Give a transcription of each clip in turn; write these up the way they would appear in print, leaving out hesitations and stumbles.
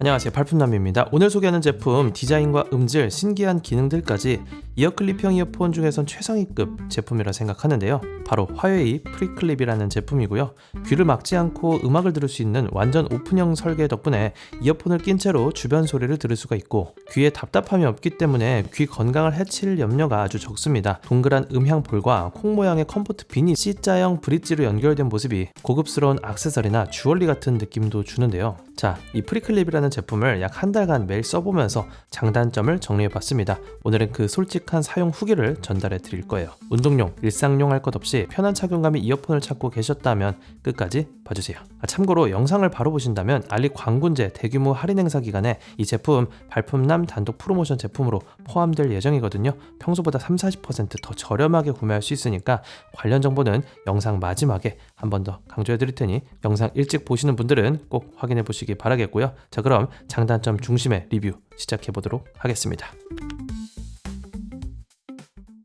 안녕하세요, 발품남입니다. 오늘 소개하는 제품 디자인과 음질, 신기한 기능들까지 이어클립형 이어폰 중에선 최상위급 제품이라 생각하는데요. 바로 화웨이 프리클립이라는 제품이고요. 귀를 막지 않고 음악을 들을 수 있는 완전 오픈형 설계 덕분에 이어폰을 낀 채로 주변 소리를 들을 수가 있고, 귀에 답답함이 없기 때문에 귀 건강을 해칠 염려가 아주 적습니다. 동그란 음향볼과 콩 모양의 컴포트 빈이 C자형 브릿지로 연결된 모습이 고급스러운 액세서리나 주얼리 같은 느낌도 주는데요. 자, 이 프리클립이라는 제품을 약 한 달간 매일 써보면서 장단점을 정리해봤습니다. 오늘은 그 솔직한 사용 후기를 전달해 드릴 거예요. 운동용, 일상용 할 것 없이 편한 착용감의 이어폰을 찾고 계셨다면 끝까지 봐주세요. 참고로 영상을 바로 보신다면 알리 광군제 대규모 할인 행사 기간에 이 제품 발품남 단독 프로모션 제품으로 포함될 예정이거든요. 평소보다 30-40% 더 저렴하게 구매할 수 있으니까 관련 정보는 영상 마지막에 한 번 더 강조해 드릴 테니 영상 일찍 보시는 분들은 꼭 확인해 보시기 바라겠고요. 자, 그럼 장단점 중심의 리뷰 시작해 보도록 하겠습니다.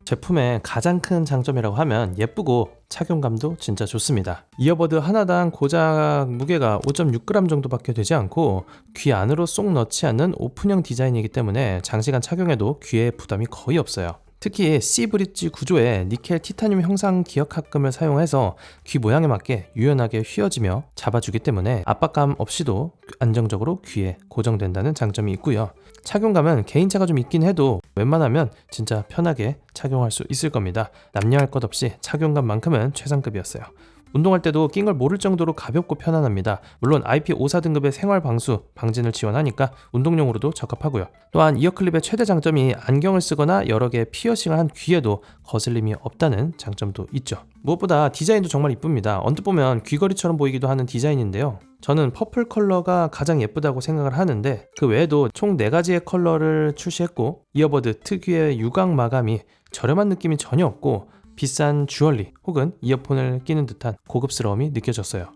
제품의 가장 큰 장점이라고 하면 예쁘고 착용감도 진짜 좋습니다. 이어버드 하나당 고작 무게가 5.6g 정도밖에 되지 않고 귀 안으로 쏙 넣지 않는 오픈형 디자인이기 때문에 장시간 착용해도 귀에 부담이 거의 없어요. 특히 C 브릿지 구조의 니켈 티타늄 형상 기억합금을 사용해서 귀 모양에 맞게 유연하게 휘어지며 잡아주기 때문에 압박감 없이도 안정적으로 귀에 고정된다는 장점이 있고요. 착용감은 개인차가 좀 있긴 해도 웬만하면 진짜 편하게 착용할 수 있을 겁니다. 남녀할 것 없이 착용감만큼은 최상급이었어요. 운동할 때도 낀 걸 모를 정도로 가볍고 편안합니다. 물론 IP54 등급의 생활 방수, 방진을 지원하니까 운동용으로도 적합하고요. 또한 이어클립의 최대 장점이 안경을 쓰거나 여러 개의 피어싱을 한 귀에도 거슬림이 없다는 장점도 있죠. 무엇보다 디자인도 정말 이쁩니다. 언뜻 보면 귀걸이처럼 보이기도 하는 디자인인데요. 저는 퍼플 컬러가 가장 예쁘다고 생각을 하는데 그 외에도 총 4가지의 컬러를 출시했고, 이어버드 특유의 유광 마감이 저렴한 느낌이 전혀 없고 비싼 주얼리 혹은 이어폰을 끼는 듯한 고급스러움이 느껴졌어요.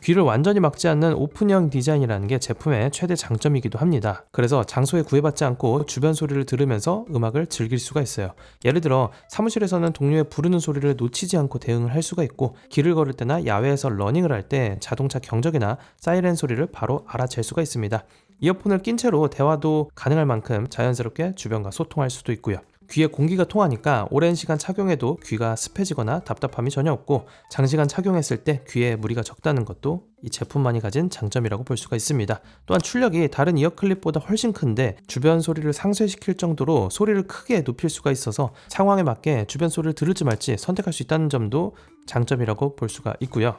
귀를 완전히 막지 않는 오픈형 디자인이라는 게 제품의 최대 장점이기도 합니다. 그래서 장소에 구애받지 않고 주변 소리를 들으면서 음악을 즐길 수가 있어요. 예를 들어 사무실에서는 동료의 부르는 소리를 놓치지 않고 대응을 할 수가 있고, 길을 걸을 때나 야외에서 러닝을 할 때 자동차 경적이나 사이렌 소리를 바로 알아챌 수가 있습니다. 이어폰을 낀 채로 대화도 가능할 만큼 자연스럽게 주변과 소통할 수도 있고요. 귀에 공기가 통하니까 오랜 시간 착용해도 귀가 습해지거나 답답함이 전혀 없고, 장시간 착용했을 때 귀에 무리가 적다는 것도 이 제품만이 가진 장점이라고 볼 수가 있습니다. 또한 출력이 다른 이어클립보다 훨씬 큰데 주변 소리를 상쇄시킬 정도로 소리를 크게 높일 수가 있어서 상황에 맞게 주변 소리를 들을지 말지 선택할 수 있다는 점도 장점이라고 볼 수가 있고요.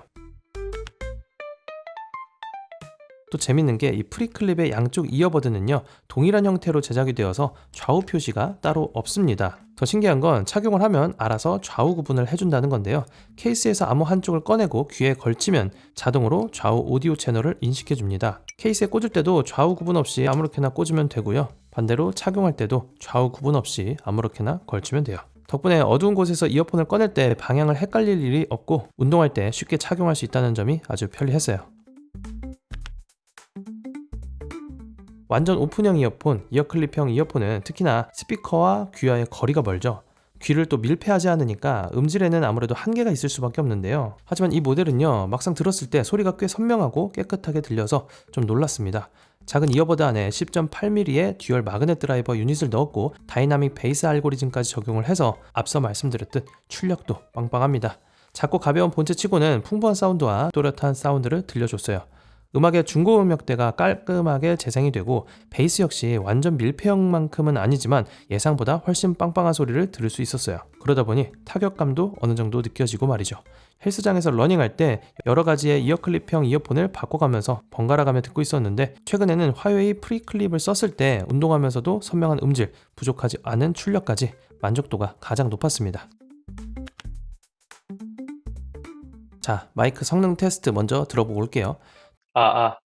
또 재밌는 게 이 프리클립의 양쪽 이어버드는요, 동일한 형태로 제작이 되어서 좌우 표시가 따로 없습니다. 더 신기한 건 착용을 하면 알아서 좌우 구분을 해준다는 건데요. 케이스에서 아무 한쪽을 꺼내고 귀에 걸치면 자동으로 좌우 오디오 채널을 인식해줍니다. 케이스에 꽂을 때도 좌우 구분 없이 아무렇게나 꽂으면 되고요. 반대로 착용할 때도 좌우 구분 없이 아무렇게나 걸치면 돼요. 덕분에 어두운 곳에서 이어폰을 꺼낼 때 방향을 헷갈릴 일이 없고 운동할 때 쉽게 착용할 수 있다는 점이 아주 편리했어요. 완전 오픈형 이어폰, 이어클립형 이어폰은 특히나 스피커와 귀와의 거리가 멀죠. 귀를 또 밀폐하지 않으니까 음질에는 아무래도 한계가 있을 수밖에 없는데요. 하지만 이 모델은요, 막상 들었을 때 소리가 꽤 선명하고 깨끗하게 들려서 좀 놀랐습니다. 작은 이어버드 안에 10.8mm의 듀얼 마그넷 드라이버 유닛을 넣었고 다이나믹 베이스 알고리즘까지 적용을 해서 앞서 말씀드렸듯 출력도 빵빵합니다. 작고 가벼운 본체치고는 풍부한 사운드와 또렷한 사운드를 들려줬어요. 음악의 중고음역대가 깔끔하게 재생이 되고 베이스 역시 완전 밀폐형만큼은 아니지만 예상보다 훨씬 빵빵한 소리를 들을 수 있었어요. 그러다 보니 타격감도 어느 정도 느껴지고 말이죠. 헬스장에서 러닝할 때 여러 가지의 이어클립형 이어폰을 바꿔가면서 번갈아가며 듣고 있었는데, 최근에는 화웨이 프리클립을 썼을 때 운동하면서도 선명한 음질, 부족하지 않은 출력까지 만족도가 가장 높았습니다. 자, 마이크 성능 테스트 먼저 들어보고 올게요.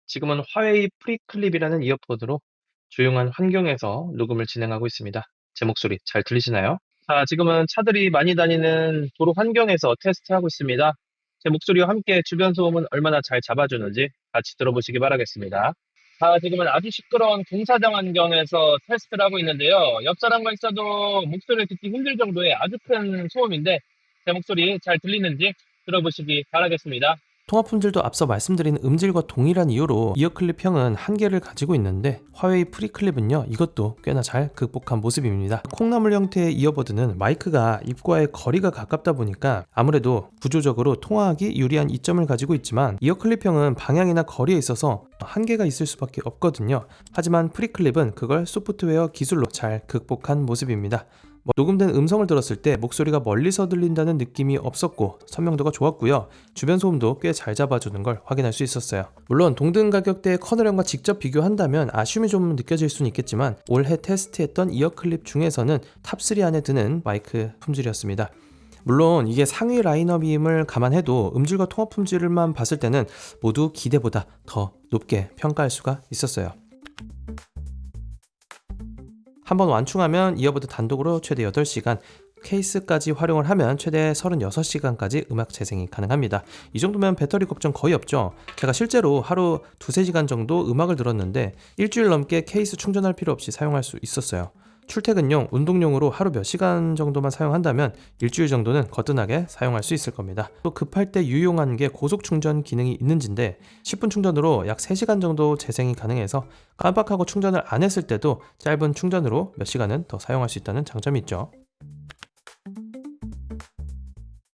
지금은 화웨이 프리클립이라는 이어폰으로 조용한 환경에서 녹음을 진행하고 있습니다. 제 목소리 잘 들리시나요? 지금은 차들이 많이 다니는 도로 환경에서 테스트하고 있습니다. 제 목소리와 함께 주변 소음은 얼마나 잘 잡아주는지 같이 들어보시기 바라겠습니다. 지금은 아주 시끄러운 공사장 환경에서 테스트를 하고 있는데요. 옆 사람과 있어도 목소리를 듣기 힘들 정도의 아주 큰 소음인데 제 목소리 잘 들리는지 들어보시기 바라겠습니다. 통합 품질도 앞서 말씀드린 음질과 동일한 이유로 이어클립형은 한계를 가지고 있는데 화웨이 프리클립은요, 이것도 꽤나 잘 극복한 모습입니다. 콩나물 형태의 이어버드는 마이크가 입과의 거리가 가깝다 보니까 아무래도 구조적으로 통화하기 유리한 이점을 가지고 있지만, 이어클립형은 방향이나 거리에 있어서 한계가 있을 수밖에 없거든요. 하지만 프리클립은 그걸 소프트웨어 기술로 잘 극복한 모습입니다. 녹음된 음성을 들었을 때 목소리가 멀리서 들린다는 느낌이 없었고 선명도가 좋았고요. 주변 소음도 꽤 잘 잡아주는 걸 확인할 수 있었어요. 물론 동등 가격대의 커널형과 직접 비교한다면 아쉬움이 좀 느껴질 수는 있겠지만, 올해 테스트했던 이어클립 중에서는 탑3 안에 드는 마이크 품질이었습니다. 물론 이게 상위 라인업임을 감안해도 음질과 통합 품질만 봤을 때는 모두 기대보다 더 높게 평가할 수가 있었어요. 한번 완충하면 이어버드 단독으로 최대 8시간, 케이스까지 활용을 하면 최대 36시간까지 음악 재생이 가능합니다. 이 정도면 배터리 걱정 거의 없죠. 제가 실제로 하루 2-3시간 정도 음악을 들었는데 일주일 넘게 케이스 충전할 필요 없이 사용할 수 있었어요. 출퇴근용, 운동용으로 하루 몇 시간 정도만 사용한다면 일주일 정도는 거뜬하게 사용할 수 있을 겁니다. 또 급할 때 유용한 게 고속 충전 기능이 있는지인데 10분 충전으로 약 3시간 정도 재생이 가능해서 깜빡하고 충전을 안 했을 때도 짧은 충전으로 몇 시간은 더 사용할 수 있다는 장점이 있죠.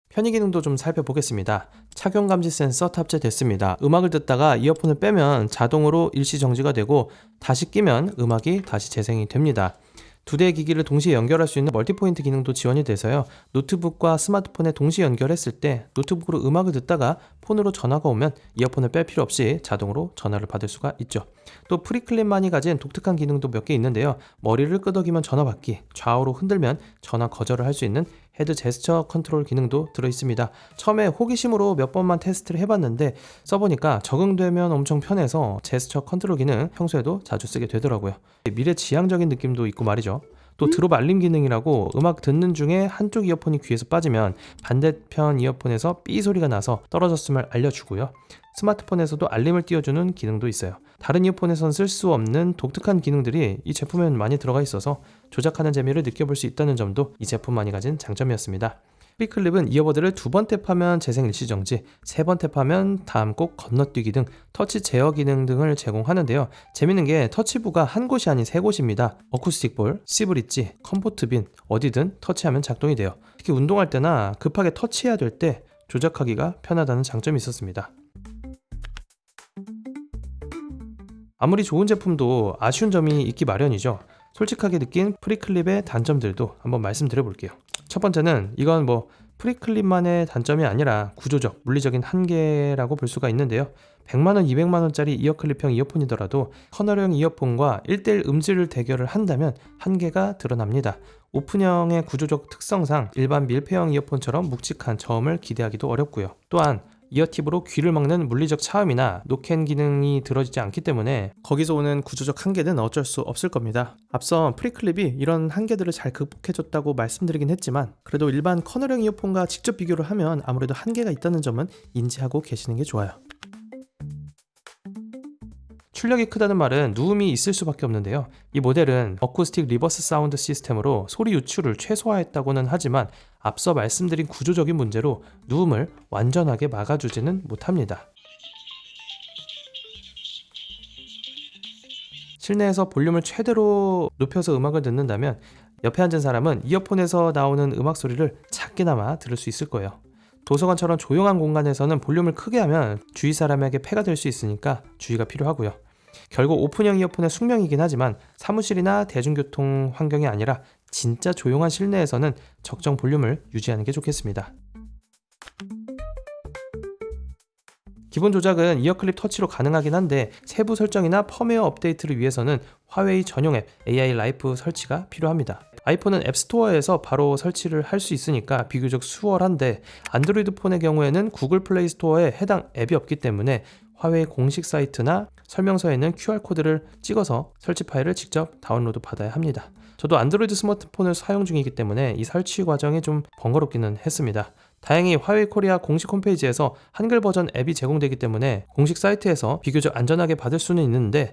편의 기능도 좀 살펴보겠습니다. 착용 감지 센서 탑재됐습니다. 음악을 듣다가 이어폰을 빼면 자동으로 일시 정지가 되고 다시 끼면 음악이 다시 재생이 됩니다. 두 대의 기기를 동시에 연결할 수 있는 멀티포인트 기능도 지원이 돼서요, 노트북과 스마트폰에 동시에 연결했을 때 노트북으로 음악을 듣다가 폰으로 전화가 오면 이어폰을 뺄 필요 없이 자동으로 전화를 받을 수가 있죠. 또 프리클립만이 가진 독특한 기능도 몇 개 있는데요, 머리를 끄덕이면 전화 받기, 좌우로 흔들면 전화 거절을 할 수 있는 헤드 제스처 컨트롤 기능도 들어있습니다. 처음에 호기심으로 몇 번만 테스트를 해봤는데 써보니까 적응되면 엄청 편해서 제스처 컨트롤 기능 평소에도 자주 쓰게 되더라고요. 미래지향적인 느낌도 있고 말이죠. 또 드롭 알림 기능이라고 음악 듣는 중에 한쪽 이어폰이 귀에서 빠지면 반대편 이어폰에서 삐 소리가 나서 떨어졌음을 알려주고요. 스마트폰에서도 알림을 띄워주는 기능도 있어요. 다른 이어폰에선 쓸 수 없는 독특한 기능들이 이 제품에는 많이 들어가 있어서 조작하는 재미를 느껴볼 수 있다는 점도 이 제품만이 가진 장점이었습니다. 프리클립은 이어버드를 2번 탭하면 재생 일시정지, 3번 탭하면 다음 곡 건너뛰기 등 터치 제어 기능 등을 제공하는데요. 재밌는 게 터치부가 한 곳이 아닌 3곳입니다. 어쿠스틱 볼, C브릿지, 컴포트빈 어디든 터치하면 작동이 돼요. 특히 운동할 때나 급하게 터치해야 될 때 조작하기가 편하다는 장점이 있었습니다. 아무리 좋은 제품도 아쉬운 점이 있기 마련이죠. 솔직하게 느낀 프리클립의 단점들도 한번 말씀드려 볼게요. 첫 번째는 이건 프리클립만의 단점이 아니라 구조적, 물리적인 한계라고 볼 수가 있는데요. 100만원, 200만원짜리 이어클립형 이어폰이더라도 커널형 이어폰과 1:1 음질 대결을 한다면 한계가 드러납니다. 오픈형의 구조적 특성상 일반 밀폐형 이어폰처럼 묵직한 저음을 기대하기도 어렵고요. 또한 이어팁으로 귀를 막는 물리적 차음이나 노캔 기능이 들어지지 않기 때문에 거기서 오는 구조적 한계는 어쩔 수 없을 겁니다. 앞서 프리클립이 이런 한계들을 잘 극복해줬다고 말씀드리긴 했지만 그래도 일반 커널형 이어폰과 직접 비교를 하면 아무래도 한계가 있다는 점은 인지하고 계시는 게 좋아요. 출력이 크다는 말은 누움이 있을 수밖에 없는데요. 이 모델은 어쿠스틱 리버스 사운드 시스템으로 소리 유출을 최소화했다고는 하지만 앞서 말씀드린 구조적인 문제로 누움을 완전하게 막아주지는 못합니다. 실내에서 볼륨을 최대로 높여서 음악을 듣는다면 옆에 앉은 사람은 이어폰에서 나오는 음악 소리를 작게나마 들을 수 있을 거예요. 도서관처럼 조용한 공간에서는 볼륨을 크게 하면 주위 사람에게 폐가 될 수 있으니까 주의가 필요하고요. 결국 오픈형 이어폰의 숙명이긴 하지만 사무실이나 대중교통 환경이 아니라 진짜 조용한 실내에서는 적정 볼륨을 유지하는 게 좋겠습니다. 기본 조작은 이어클립 터치로 가능하긴 한데 세부 설정이나 펌웨어 업데이트를 위해서는 화웨이 전용 앱 AI 라이프 설치가 필요합니다. 아이폰은 앱스토어에서 바로 설치를 할 수 있으니까 비교적 수월한데 안드로이드 폰의 경우에는 구글 플레이 스토어에 해당 앱이 없기 때문에 화웨이 공식 사이트나 설명서에 있는 QR코드를 찍어서 설치 파일을 직접 다운로드 받아야 합니다. 저도 안드로이드 스마트폰을 사용 중이기 때문에 이 설치 과정이 좀 번거롭기는 했습니다. 다행히 화웨이 코리아 공식 홈페이지에서 한글 버전 앱이 제공되기 때문에 공식 사이트에서 비교적 안전하게 받을 수는 있는데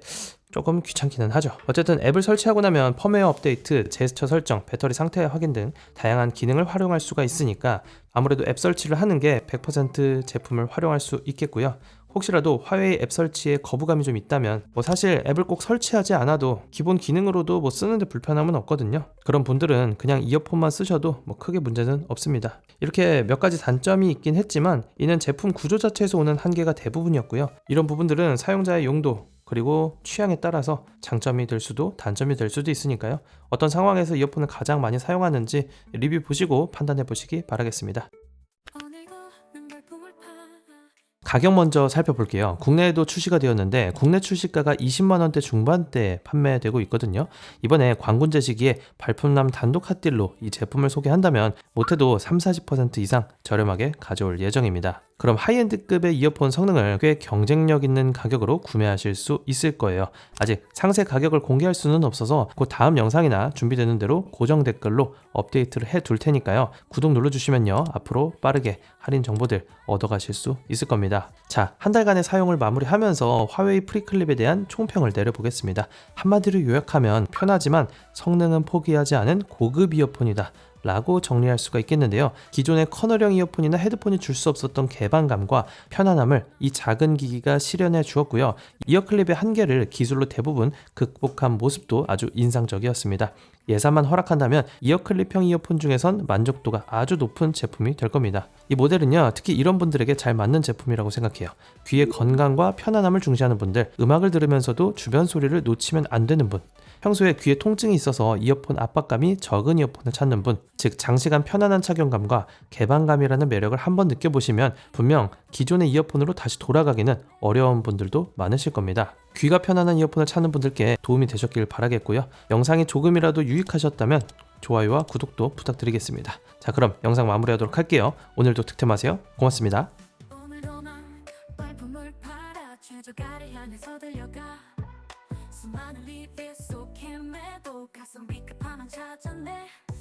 조금 귀찮기는 하죠. 어쨌든 앱을 설치하고 나면 펌웨어 업데이트, 제스처 설정, 배터리 상태 확인 등 다양한 기능을 활용할 수가 있으니까 아무래도 앱 설치를 하는 게 100% 제품을 활용할 수 있겠고요. 혹시라도 화웨이 앱 설치에 거부감이 좀 있다면 사실 앱을 꼭 설치하지 않아도 기본 기능으로도 쓰는데 불편함은 없거든요. 그런 분들은 그냥 이어폰만 쓰셔도 크게 문제는 없습니다. 이렇게 몇 가지 단점이 있긴 했지만 이는 제품 구조 자체에서 오는 한계가 대부분이었고요. 이런 부분들은 사용자의 용도 그리고 취향에 따라서 장점이 될 수도 단점이 될 수도 있으니까요. 어떤 상황에서 이어폰을 가장 많이 사용하는지 리뷰 보시고 판단해 보시기 바라겠습니다. 가격 먼저 살펴볼게요. 국내에도 출시가 되었는데 국내 출시가가 20만원대 중반대에 판매되고 있거든요. 이번에 관군제 시기에 발품남 단독 핫딜로 이 제품을 소개한다면 못해도 30-40% 이상 저렴하게 가져올 예정입니다. 그럼 하이엔드급의 이어폰 성능을 꽤 경쟁력 있는 가격으로 구매하실 수 있을 거예요. 아직 상세 가격을 공개할 수는 없어서 그 다음 영상이나 준비되는 대로 고정 댓글로 업데이트를 해 둘 테니까요. 구독 눌러주시면요. 앞으로 빠르게 할인 정보들 얻어가실 수 있을 겁니다. 자, 한 달간의 사용을 마무리하면서 화웨이 프리클립에 대한 총평을 내려보겠습니다. 한마디로 요약하면 편하지만 성능은 포기하지 않은 고급 이어폰이다 라고 정리할 수가 있겠는데요. 기존의 커널형 이어폰이나 헤드폰이 줄 수 없었던 개방감과 편안함을 이 작은 기기가 실현해 주었고요. 이어클립의 한계를 기술로 대부분 극복한 모습도 아주 인상적이었습니다. 예산만 허락한다면 이어클립형 이어폰 중에선 만족도가 아주 높은 제품이 될 겁니다. 이 모델은요, 특히 이런 분들에게 잘 맞는 제품이라고 생각해요. 귀의 건강과 편안함을 중시하는 분들, 음악을 들으면서도 주변 소리를 놓치면 안 되는 분, 평소에 귀에 통증이 있어서 이어폰 압박감이 적은 이어폰을 찾는 분, 즉 장시간 편안한 착용감과 개방감이라는 매력을 한번 느껴보시면 분명 기존의 이어폰으로 다시 돌아가기는 어려운 분들도 많으실 겁니다. 귀가 편안한 이어폰을 찾는 분들께 도움이 되셨길 바라겠고요. 영상이 조금이라도 유익하셨다면 좋아요와 구독도 부탁드리겠습니다. 자, 그럼 영상 마무리하도록 할게요. 오늘도 득템하세요. 고맙습니다. 수많은 리뷰 속 헤매도 가성비 끝판왕 찾았네.